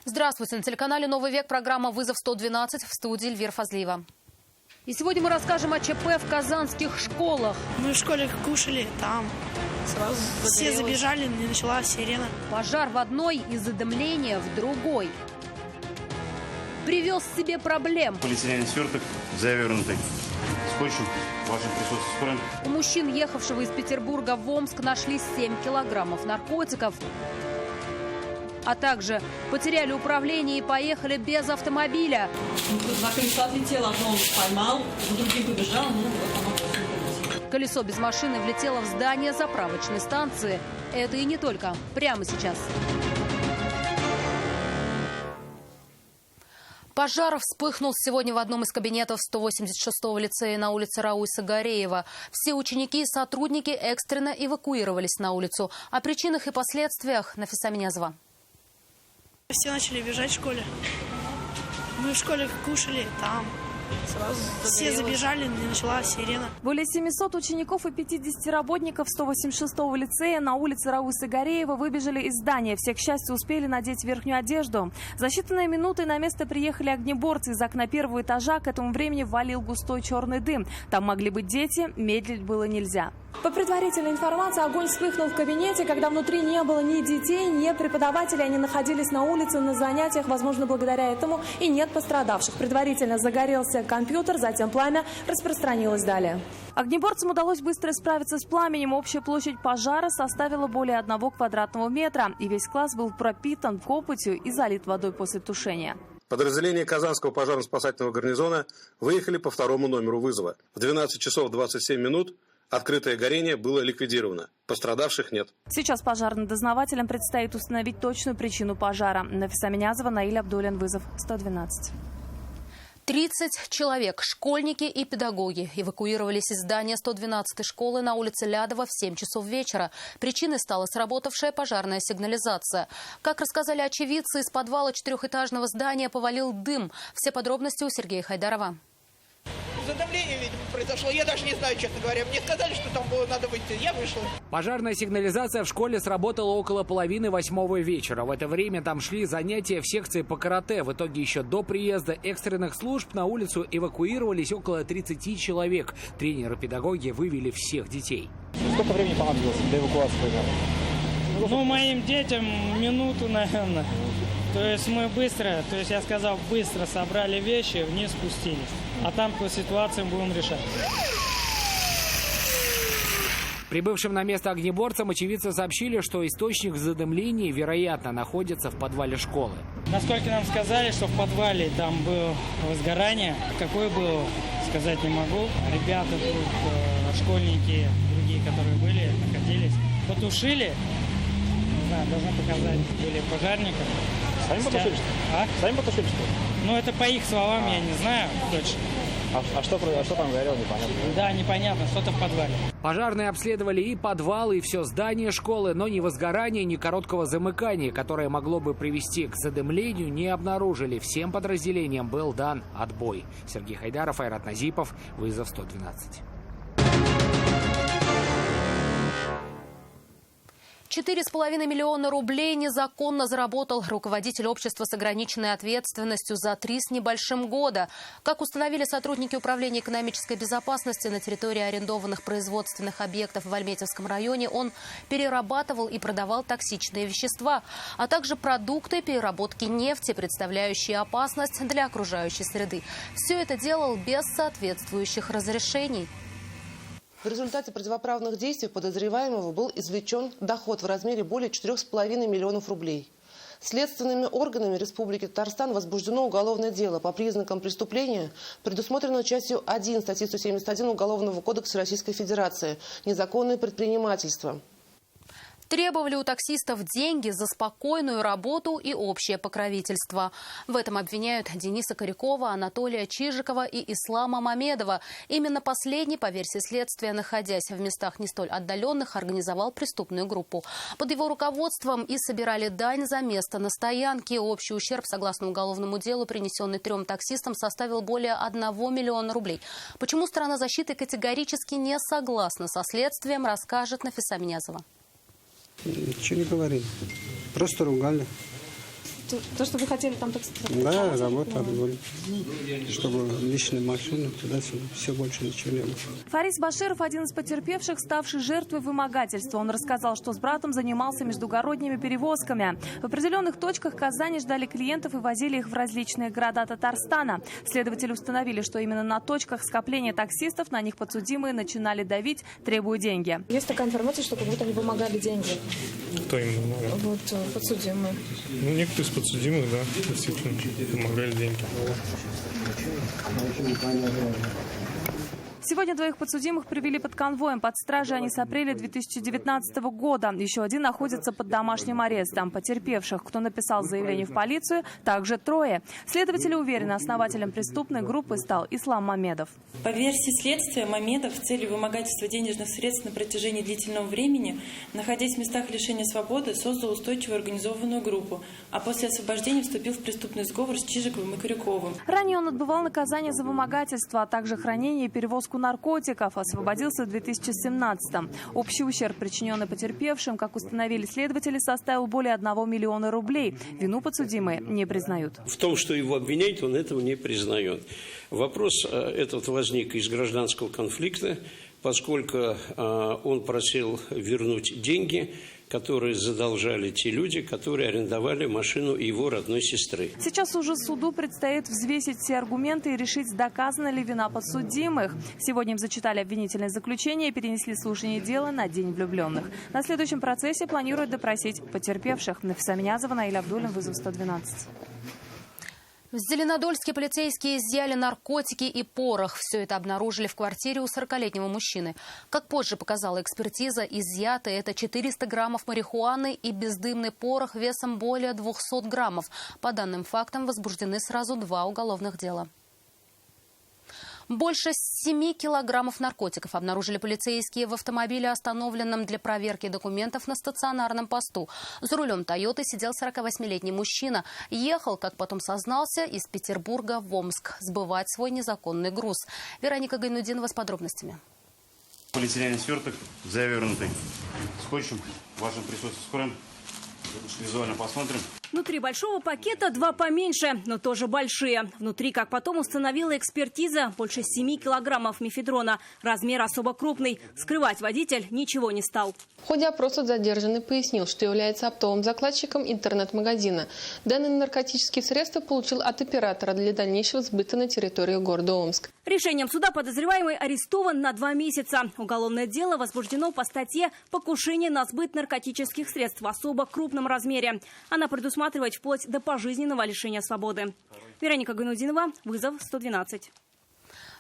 Здравствуйте. На телеканале «Новый век» программа «Вызов 112», в студии Эльвира Фазлиева. И сегодня мы расскажем о ЧП в казанских школах. Мы в школе кушали, там сразу все забежали, и началась сирена. Пожар в одной и задымление в другой. Привез себе проблем. Полиэтиленовый сверток завернутый скотчем. В вашем присутствии скроем. У мужчин, ехавшего из Петербурга в Омск, нашли 7 килограммов наркотиков. А также потеряли управление и поехали без автомобиля. На колесо отлетело, одно он поймал, за другим побежал, Колесо без машины влетело в здание заправочной станции. Это и не только. Прямо сейчас. Пожар вспыхнул сегодня в одном из кабинетов 186-го лицея на улице Рауиса Гареева. Все ученики и сотрудники экстренно эвакуировались на улицу. О причинах и последствиях Нафиса Минязова. Все начали бежать в школе. Мы в школе кушали, там сразу все забежали, и началась сирена. Более 700 учеников и 50 работников 186-го лицея на улице Рауиса Гареева выбежали из здания. Все, к счастью, успели надеть верхнюю одежду. За считанные минуты на место приехали огнеборцы. Из окна первого этажа к этому времени валил густой черный дым. Там могли быть дети, медлить было нельзя. По предварительной информации, огонь вспыхнул в кабинете, когда внутри не было ни детей, ни преподавателей. Они находились на улице на занятиях, возможно, благодаря этому и нет пострадавших. Предварительно загорелся компьютер, затем пламя распространилось далее. Огнеборцам удалось быстро справиться с пламенем. Общая площадь пожара составила более 1 квадратного метра. И весь класс был пропитан копотью и залит водой после тушения. Подразделения Казанского пожарно-спасательного гарнизона выехали по второму номеру вызова. В 12 часов 27 минут открытое горение было ликвидировано. Пострадавших нет. Сейчас пожарным дознавателям предстоит установить точную причину пожара. Нафиса Минязова, Наиль Абдулин, вызов 112. 30 человек, школьники и педагоги, эвакуировались из здания 112-й школы на улице Лядова в 7 часов вечера. Причиной стала сработавшая пожарная сигнализация. Как рассказали очевидцы, из подвала 4-этажного здания повалил дым. Все подробности у Сергея Хайдарова. Задымление, видимо, произошло. Я даже не знаю, честно говоря. Мне сказали, что там было надо выйти. Я вышла. Пожарная сигнализация в школе сработала около 7:30 вечера. В это время там шли занятия в секции по карате. В итоге еще до приезда экстренных служб на улицу эвакуировались около 30 человек. Тренеры-педагоги вывели всех детей. Сколько времени понадобилось для эвакуации? Ну, моим детям минуту, наверное. То есть мы быстро, я сказал, быстро собрали вещи, вниз спустились. А там по ситуациям будем решать. Прибывшим на место огнеборцам очевидцы сообщили, что источник задымления, вероятно, находится в подвале школы. Насколько нам сказали, что в подвале там было возгорание. Какое было, сказать не могу. Ребята тут, школьники, другие, которые были, находились, потушили. Не знаю, должны показать, были пожарников. Сами потушили, что ли? А? Сами потушили, что ли? Ну, это по их словам, я не знаю точно. А что там горело, непонятно? Да, непонятно, что-то в подвале. Пожарные обследовали и подвал, и все здание школы, но ни возгорания, ни короткого замыкания, которое могло бы привести к задымлению, не обнаружили. Всем подразделениям был дан отбой. Сергей Хайдаров, Айрат Назипов, вызов 112. 4,5 миллиона рублей незаконно заработал руководитель общества с ограниченной ответственностью за 3 с небольшим года. Как установили сотрудники Управления экономической безопасности, на территории арендованных производственных объектов в Альметьевском районе он перерабатывал и продавал токсичные вещества, а также продукты переработки нефти, представляющие опасность для окружающей среды. Все это делал без соответствующих разрешений. В результате противоправных действий подозреваемого был извлечен доход в размере более 4,5 миллионов рублей. Следственными органами Республики Татарстан возбуждено уголовное дело по признакам преступления, предусмотренного частью 1 статьи 171 Уголовного кодекса Российской Федерации «Незаконное предпринимательство». Требовали у таксистов деньги за спокойную работу и общее покровительство. В этом обвиняют Дениса Корякова, Анатолия Чижикова и Ислама Мамедова. Именно последний, по версии следствия, находясь в местах не столь отдаленных, организовал преступную группу. Под его руководством и собирали дань за место на стоянке. Общий ущерб, согласно уголовному делу, принесенный 3 таксистам, составил более 1 миллиона рублей. Почему сторона защиты категорически не согласна со следствием, расскажет Нафиса Минязова. Ничего не говорили. Просто ругали. то, что вы хотели там таксистом? Да, работа, чтобы личную машину туда-сюда. Все, больше ничего не было. Фарис Баширов – один из потерпевших, ставший жертвой вымогательства. Он рассказал, что с братом занимался междугородними перевозками. В определенных точках Казани ждали клиентов и возили их в различные города Татарстана. Следователи установили, что именно на точках скопления таксистов на них подсудимые начинали давить, требуя деньги. Есть такая информация, что как будто они вымогали деньги. Кто именно вымогал? Вот подсудимые. Ну, некоторые из подсудимых, да, действительно, вымогали деньги. Сегодня двоих подсудимых привели под конвоем. Под стражей они с апреля 2019 года. Еще один находится под домашним арестом. Потерпевших, кто написал заявление в полицию, также трое. Следователи уверены, основателем преступной группы стал Ислам Мамедов. По версии следствия, Мамедов в целях вымогательства денежных средств на протяжении длительного времени, находясь в местах лишения свободы, создал устойчивую организованную группу, а после освобождения вступил в преступный сговор с Чижиковым и Куряковым. Ранее он отбывал наказание за вымогательство, а также хранение и перевозку наркотиков. Освободился в 2017-м. Общий ущерб, причиненный потерпевшим, как установили следователи, составил более 1 миллиона рублей. Вину подсудимые не признают. В том, что его обвиняют, он этого не признает. Вопрос этот возник из гражданского конфликта, поскольку он просил вернуть деньги, которые задолжали те люди, которые арендовали машину его родной сестры. Сейчас уже суду предстоит взвесить все аргументы и решить, доказана ли вина подсудимых. Сегодня им зачитали обвинительное заключение и перенесли слушание дела на День влюбленных. На следующем процессе планируют допросить потерпевших. Нафиса Минязова, Наиль Абдуллин, вызов 112. В Зеленодольске полицейские изъяли наркотики и порох. Все это обнаружили в квартире у 40-летнего мужчины. Как позже показала экспертиза, изъято это 400 граммов марихуаны и бездымный порох весом более 200 граммов. По данным фактам возбуждены сразу 2 уголовных дела. Больше 7 килограммов наркотиков обнаружили полицейские в автомобиле, остановленном для проверки документов на стационарном посту. За рулем «Тойоты» сидел 48-летний мужчина. Ехал, как потом сознался, из Петербурга в Омск сбывать свой незаконный груз. Вероника Гайнудинова с подробностями. Полиэтиленовый сверток завернутый скотчем. В вашем присутствии скроем. Визуально посмотрим. Внутри большого пакета 2 поменьше, но тоже большие. Внутри, как потом установила экспертиза, больше 7 килограммов мефедрона. Размер особо крупный. Скрывать водитель ничего не стал. В ходе опроса задержанный пояснил, что является оптовым закладчиком интернет-магазина. Данные наркотические средства получил от оператора для дальнейшего сбыта на территории города Омск. Решением суда подозреваемый арестован на 2 месяца. Уголовное дело возбуждено по статье «Покушение на сбыт наркотических средств в особо крупном размере». Она предусматривает вплоть до пожизненного лишения свободы. Вероника Гайнудинова, вызов 112.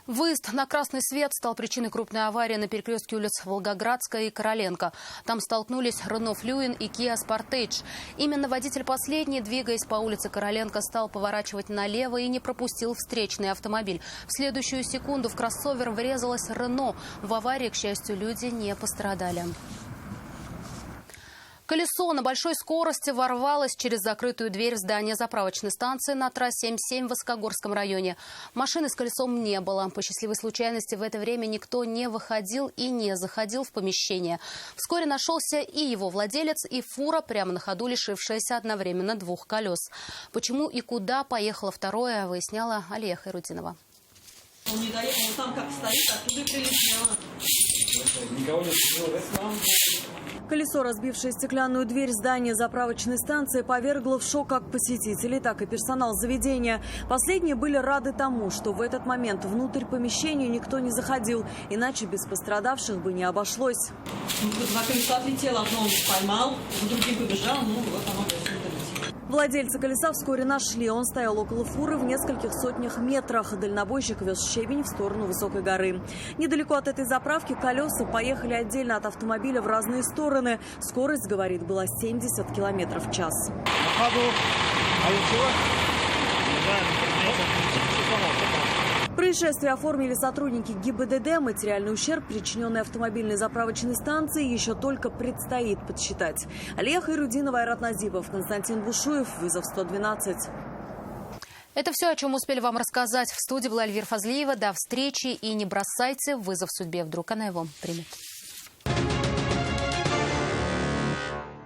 Выезд на красный свет стал причиной крупной аварии на перекрестке улиц Волгоградская и Короленко. Там столкнулись Renault Fluence и Kia Sportage. Именно водитель последний, двигаясь по улице Короленко, стал поворачивать налево и не пропустил встречный автомобиль. В следующую секунду в кроссовер врезалась Renault. В аварии, к счастью, люди не пострадали. Колесо на большой скорости ворвалось через закрытую дверь в здание заправочной станции на трассе М7 в Высокогорском районе. Машины с колесом не было. По счастливой случайности в это время никто не выходил и не заходил в помещение. Вскоре нашелся и его владелец, и фура, прямо на ходу лишившаяся одновременно 2 колес. Почему и куда поехало второе, выясняла Алия Хайрутдинова. Он не доехал, он там как стоит, оттуда и прилетело. Никого не слышал. Колесо, разбившее стеклянную дверь здания заправочной станции, повергло в шок как посетителей, так и персонал заведения. Последние были рады тому, что в этот момент внутрь помещения никто не заходил, иначе без пострадавших бы не обошлось. Два колеса отлетело, одно он поймал, за другим побежал, ну вот оно долетело. Владельца колеса вскоре нашли. Он стоял около фуры в нескольких сотнях метрах. Дальнобойщик вез щебень в сторону высокой горы. Недалеко от этой заправки колеса поехали отдельно от автомобиля в разные стороны. Скорость, говорит, была 70 км в час. На ходу. А ничего? Происшествие оформили сотрудники ГИБДД. Материальный ущерб, причиненный автомобильной заправочной станции, еще только предстоит подсчитать. Алия Хайрутдинова, Айрат Назипов, Константин Бушуев, вызов 112. Это все, о чем успели вам рассказать. В студии была Эльвира Фазлиева. До встречи и не бросайте вызов судьбе. Вдруг она его примет.